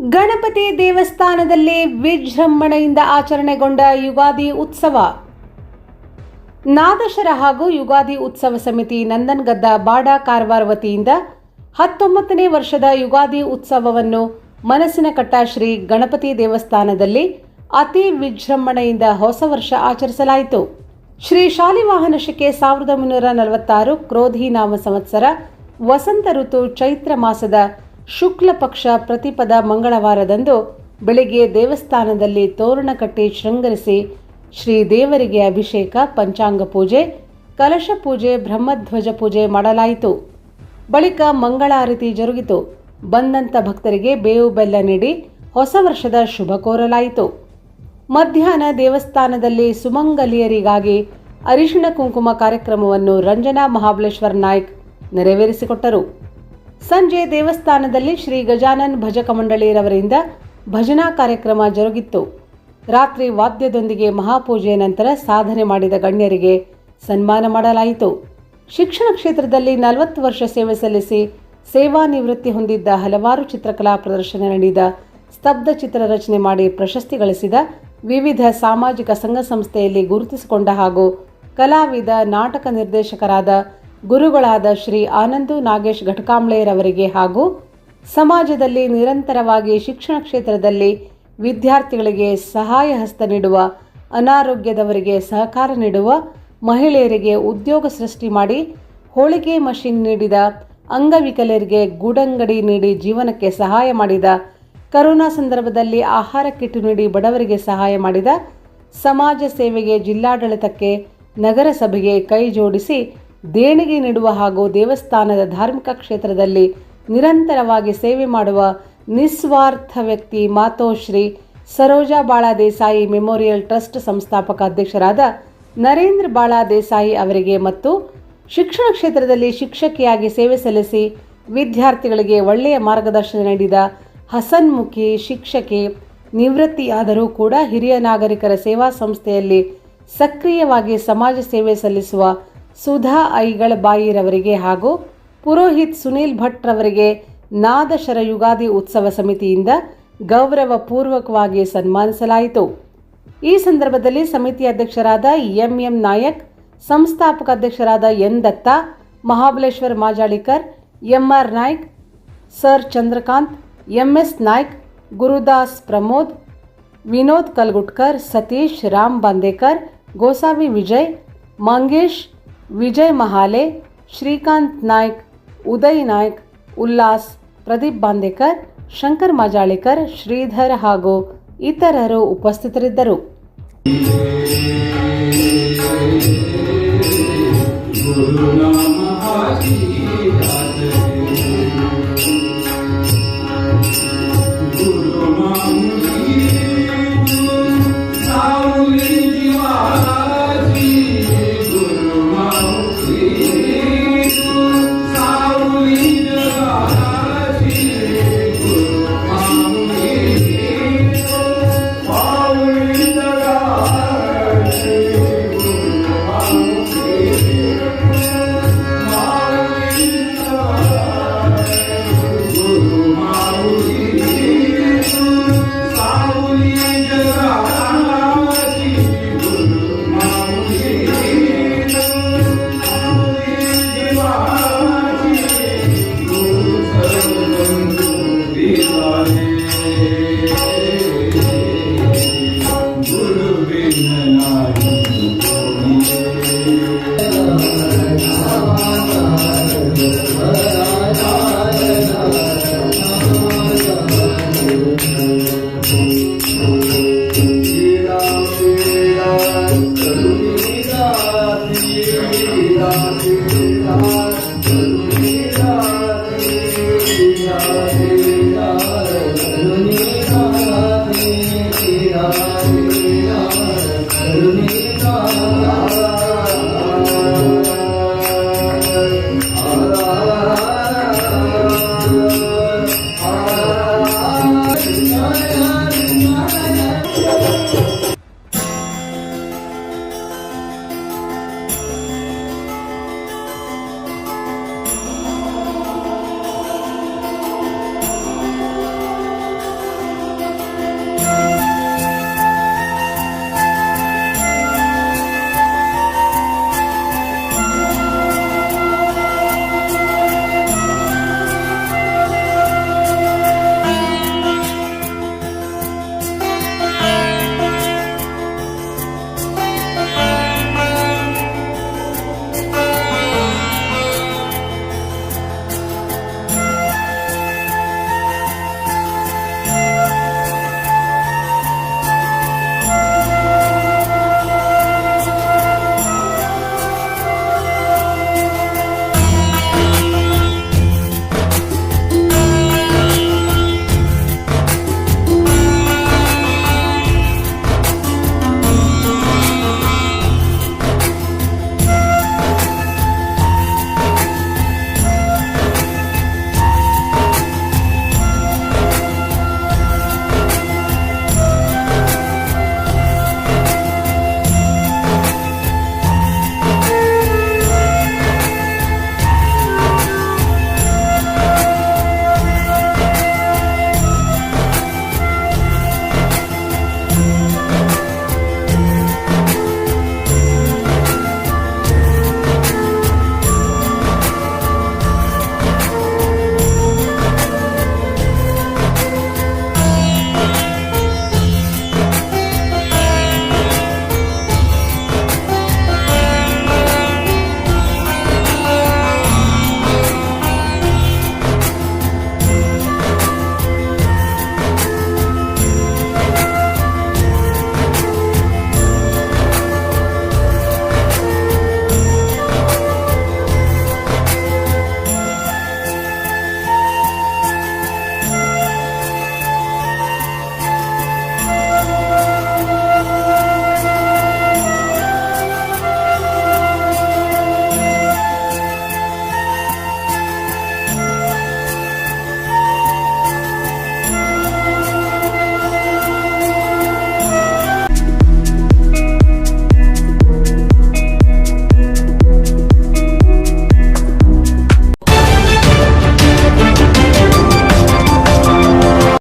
ಗಣಪತಿ ದೇವಸ್ಥಾನದಲ್ಲಿ ವಿಜೃಂಭಣೆಯಿಂದ ಆಚರಣೆಗೊಂಡ ಯುಗಾದಿ ಉತ್ಸವ. ನಾದಶರ ಹಾಗೂ ಯುಗಾದಿ ಉತ್ಸವ ಸಮಿತಿ ನಂದನ್ಗದ್ದ ಬಾಡ ಕಾರವಾರ ವತಿಯಿಂದ 19ನೇ ವರ್ಷದ ಯುಗಾದಿ ಉತ್ಸವವನ್ನು ಮನಸ್ಸಿನಕಟ್ಟ ಶ್ರೀ ಗಣಪತಿ ದೇವಸ್ಥಾನದಲ್ಲಿ ಅತಿ ವಿಜೃಂಭಣೆಯಿಂದ ಹೊಸ ವರ್ಷ ಆಚರಿಸಲಾಯಿತು. ಶ್ರೀ ಶಾಲಿವಾಹನ ಶಕೆ 1346 ಕ್ರೋಧಿ ನಾಮ ಸಂವತ್ಸರ ವಸಂತ ಋತು ಚೈತ್ರ ಮಾಸದ ಶುಕ್ಲ ಪಕ್ಷ ಪ್ರತಿಪದ ಮಂಗಳವಾರದಂದು ಬೆಳಿಗ್ಗೆ ದೇವಸ್ಥಾನದಲ್ಲಿ ತೋರಣ ಕಟ್ಟಿ ಶೃಂಗರಿಸಿ ಶ್ರೀ ದೇವರಿಗೆ ಅಭಿಷೇಕ, ಪಂಚಾಂಗ ಪೂಜೆ, ಕಲಶ ಪೂಜೆ, ಬ್ರಹ್ಮಧ್ವಜ ಪೂಜೆ ಮಾಡಲಾಯಿತು. ಬಳಿಕ ಮಂಗಳಾರತಿ ಜರುಗಿತು. ಬಂದಂತ ಭಕ್ತರಿಗೆ ಬೇವು ಬೆಲ್ಲ ನೀಡಿ ಹೊಸ ವರ್ಷದ ಶುಭ ಕೋರಲಾಯಿತು. ಮಧ್ಯಾಹ್ನ ದೇವಸ್ಥಾನದಲ್ಲಿ ಸುಮಂಗಲಿಯರಿಗಾಗಿ ಅರಿಶಿಣ ಕುಂಕುಮ ಕಾರ್ಯಕ್ರಮವನ್ನು ರಂಜನಾ ಮಹಾಬಲೇಶ್ವರ ನಾಯ್ಕ್ ನೆರವೇರಿಸಿಕೊಟ್ಟರು. ಸಂಜೆ ದೇವಸ್ಥಾನದಲ್ಲಿ ಶ್ರೀ ಗಜಾನನ್ ಭಜಕ ಮಂಡಳಿಯವರಿಂದ ಭಜನಾ ಕಾರ್ಯಕ್ರಮ ಜರುಗಿತ್ತು. ರಾತ್ರಿ ವಾದ್ಯದೊಂದಿಗೆ ಮಹಾಪೂಜೆಯ ನಂತರ ಸಾಧನೆ ಮಾಡಿದ ಗಣ್ಯರಿಗೆ ಸನ್ಮಾನ ಮಾಡಲಾಯಿತು. ಶಿಕ್ಷಣ ಕ್ಷೇತ್ರದಲ್ಲಿ 40 ವರ್ಷ ಸೇವೆ ಸಲ್ಲಿಸಿ ಸೇವಾ ನಿವೃತ್ತಿ ಹೊಂದಿದ್ದ ಹಲವಾರು ಚಿತ್ರಕಲಾ ಪ್ರದರ್ಶನ ನೀಡಿದ, ಸ್ತಬ್ಧ ಚಿತ್ರ ರಚನೆ ಮಾಡಿ ಪ್ರಶಸ್ತಿ ಗಳಿಸಿದ, ವಿವಿಧ ಸಾಮಾಜಿಕ ಸಂಘ ಸಂಸ್ಥೆಯಲ್ಲಿ ಗುರುತಿಸಿಕೊಂಡ ಹಾಗೂ ಕಲಾವಿದ, ನಾಟಕ ನಿರ್ದೇಶಕರಾದ, ಗುರುಗಳಾದ ಶ್ರೀ ಆನಂದು ನಾಗೇಶ್ ಘಟಕಾಂಬ್ಳೆಯವರಿಗೆ ಹಾಗೂ ಸಮಾಜದಲ್ಲಿ ನಿರಂತರವಾಗಿ ಶಿಕ್ಷಣ ಕ್ಷೇತ್ರದಲ್ಲಿ ವಿದ್ಯಾರ್ಥಿಗಳಿಗೆ ಸಹಾಯ ಹಸ್ತ ನೀಡುವ, ಅನಾರೋಗ್ಯದವರಿಗೆ ಸಹಕಾರ ನೀಡುವ, ಮಹಿಳೆಯರಿಗೆ ಉದ್ಯೋಗ ಸೃಷ್ಟಿ ಮಾಡಿ ಹೋಳಿಗೆ ಮಷಿನ್ ನೀಡಿದ, ಅಂಗವಿಕಲರಿಗೆ ಗೂಡಂಗಡಿ ನೀಡಿ ಜೀವನಕ್ಕೆ ಸಹಾಯ ಮಾಡಿದ, ಕರೋನಾ ಸಂದರ್ಭದಲ್ಲಿ ಆಹಾರ ಕಿಟ್ ನೀಡಿ ಬಡವರಿಗೆ ಸಹಾಯ ಮಾಡಿದ, ಸಮಾಜ ಸೇವೆಗೆ ಜಿಲ್ಲಾಡಳಿತಕ್ಕೆ, ನಗರಸಭೆಗೆ ಕೈ ಜೋಡಿಸಿ ದೇಣಿಗೆ ನೀಡುವ ಹಾಗೂ ದೇವಸ್ಥಾನದ ಧಾರ್ಮಿಕ ಕ್ಷೇತ್ರದಲ್ಲಿ ನಿರಂತರವಾಗಿ ಸೇವೆ ಮಾಡುವ ನಿಸ್ವಾರ್ಥ ವ್ಯಕ್ತಿ ಮಾತೋಶ್ರೀ ಸರೋಜಾ ಬಾಳಾ ದೇಸಾಯಿ ಮೆಮೋರಿಯಲ್ ಟ್ರಸ್ಟ್ ಸಂಸ್ಥಾಪಕ ಅಧ್ಯಕ್ಷರಾದ ನರೇಂದ್ರ ಬಾಳಾ ದೇಸಾಯಿ ಅವರಿಗೆ ಮತ್ತು ಶಿಕ್ಷಣ ಕ್ಷೇತ್ರದಲ್ಲಿ ಶಿಕ್ಷಕಿಯಾಗಿ ಸೇವೆ ಸಲ್ಲಿಸಿ ವಿದ್ಯಾರ್ಥಿಗಳಿಗೆ ಒಳ್ಳೆಯ ಮಾರ್ಗದರ್ಶನ ನೀಡಿದ ಹಸನ್ಮುಖಿ ಶಿಕ್ಷಕಿ, ನಿವೃತ್ತಿಯಾದರೂ ಕೂಡ ಹಿರಿಯ ನಾಗರಿಕರ ಸೇವಾ ಸಂಸ್ಥೆಯಲ್ಲಿ ಸಕ್ರಿಯವಾಗಿ ಸಮಾಜ ಸೇವೆ ಸಲ್ಲಿಸುವ ಸುಧಾ ಐಗಳ ಬಾಯಿರವರಿಗೆ ಹಾಗೂ ಪುರೋಹಿತ್ ಸುನೀಲ್ ಭಟ್ ರವರಿಗೆ ನಾದಶರ ಯುಗಾದಿ ಉತ್ಸವ ಸಮಿತಿಯಿಂದ ಗೌರವ ಪೂರ್ವಕವಾಗಿ ಸನ್ಮಾನಿಸಲಾಯಿತು. ಈ ಸಂದರ್ಭದಲ್ಲಿ ಸಮಿತಿ ಅಧ್ಯಕ್ಷರಾದ ಎಂ ನಾಯಕ್, ಸಂಸ್ಥಾಪಕ ಅಧ್ಯಕ್ಷರಾದ N Datta, Mahabaleshwar Majalikar, MR Naik, sir Chandrakant, MS Naik, Gurudas Pramod, Vinod Kalgutkar, Satish, Ram Bandekar, Gosavi Vijay, Mangesh, Vijay Mahale, Shrikant Naik, Uday Naik, Ullas, Pradeep Bandekar, Shankar Majalikar, Shridhar ಹಾಗೂ ಇತರರು ಉಪಸ್ಥಿತರಿದ್ದರು. ಗುರು